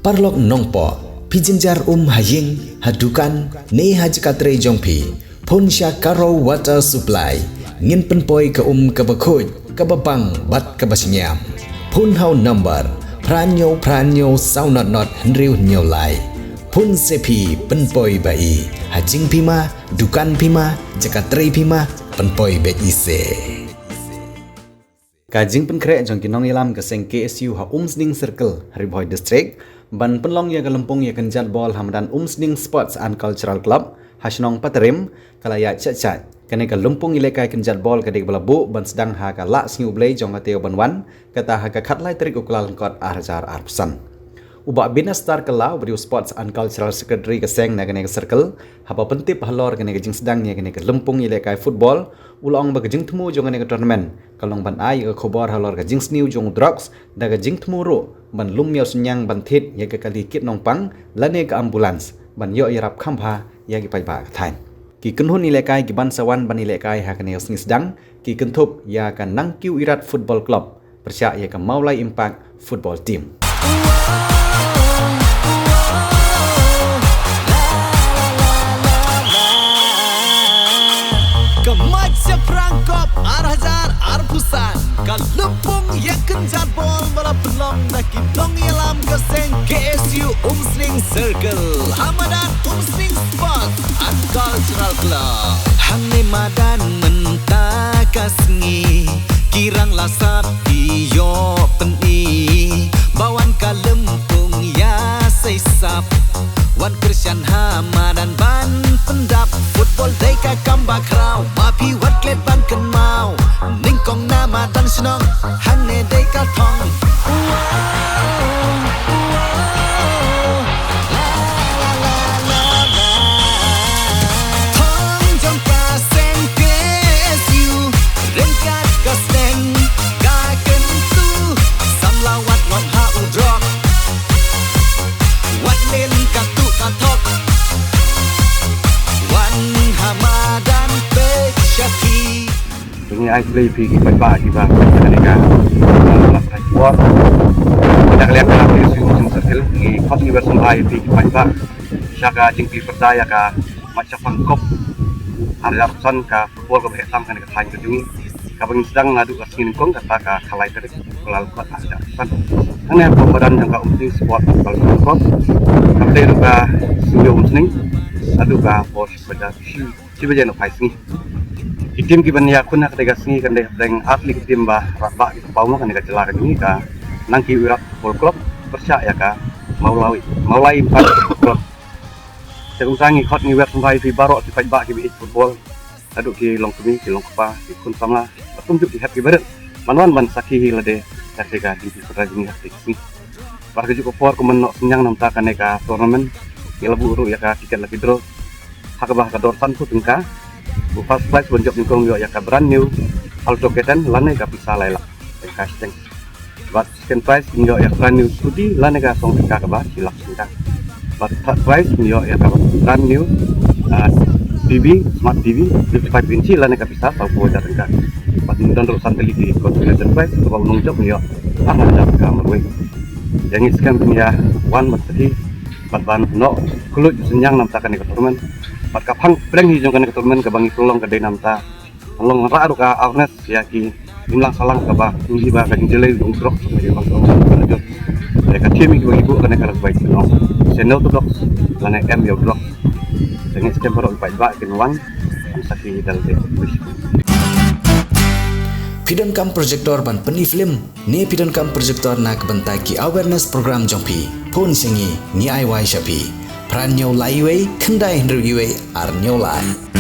Parlok nongpo pijinjar haying hadukan ne hajkatre jongpi pun karo water supply ngin penpoi ke kebakhoj kebabang bat kebasinyam pun hau number pranyo saunot henriu nyolai pun sepi penpoi bai hajing pima dukan pima jakatre pima penpoi be ise kajing penkrek jong kinong ilam keseng KSU ha Umsning Circle Hariboy District ban penlong ya kelempung ya kenjat bol hamdan Umsning Sports and Cultural Club hasnong paterim kalaya cacat kene kelempung ilekai kenjat bol kadek belabu ban sedang ha ka lak singu blay jong ateo banwan kata ha ka khatlai trik uklal kot arjar arpsan ubak bina star kelau beriu Sports and Cultural Secretary keseng na kene circle haba pentip halor kene jing sedang ya kene kelempung ilekai football ulong ba jing temu jong kene tournament kalong ban ai ke khobor halor ka jing sniu jong drugs da ka jing temu ro ban lum miao senyang ban thit ya ka kali kit nong pang lane ka ambulance ban yo irap khampha ya ki pai ba thain ki kenhun ilekai ki ban sawan ban ilekai ha kene sni sedang ki kentup ya ka nangkiu irat football club persya ya ka maulai impact football team Kemaja perangkap arhajar arpusan kalempung ya kenjat bol bala pelong nak kitong ilam keseng KSU Umsning Circle Hamadan Umsning Sports and Cultural Club Hangni madan mentakasngi kirang lasap iyo peni bawan kalempung ya seisap wan Christian Hamadan ban pendap football deka kambak rau mapi wat klet ban ken mau ningkong nama dan senong hane deka tong tong jong kaseng KSU rengkat kaseng kaken tu samlawat lom ha udrok wat len katu katok wan Hamadan Peksyaki ini ai play pergi pai ba mereka kelas kuat kita lihat dalam isu circle ni kot ni bersumbai pergi pai ba syaka jingpi percaya ka macam pangkop ada pesan ka football ke hitam kan ke tang kejung ka bang sedang ngadu ka singkong kata ka kalai tadi kelal kot ada pesan ane pemeran jangka Umsning Sport kalau kot kapten ka sinyo Umsning adu ka bos pada si bajan pai sini tim ki ban ya kuna ketika sini kan deh deng atlet tim bah rabak itu paumo kan dekat celar ini ka nangki wirat football club percaya ka maulai empat club sekarang sangi khot ni web sampai fi barok si pai ba ki bi football aduk ki long kemi ki long kapa ki kun sama tunjuk di happy barat manwan ban sakhi lade ketika di pertandingan hati sini par ke juko por kumen nok senyang namta kan ka tournament ki lebu ru ya ka tiket lagi draw hakabah ka dorsan ku tengka first prize bonjok nyukong yo ya ka brand new alto keten lane ka bisa laila ka steng but second prize yo ya brand new scooty lane ka song ka ba silak singka but third prize yo ya ka brand new TV smart TV 55 inci lane ka bisa sau po datang ka but don rusan teliti consolation prize ka unong jok yo ada ka merwe yang iskan punya one berarti ban no kulut senyang nam takan ke turmen pat kapang preng hijau kan ke turmen ke bangi tolong ke namta tolong raru ka Agnes ya ki imlang salang ke ba ini ba ka jele ungkrok sebagai bang tolong mereka tim ki bagi bu kan ke baik no seno to blok lane m yo blok dengan sistem baru baik ba ke wan sakhi dal de Pidon kam projector ban peni film ni pidon kam projector nak bentaki awareness program jompi pun singi ni ai wai shapi pranyo laiwe kendai hendru iwe ar nyolai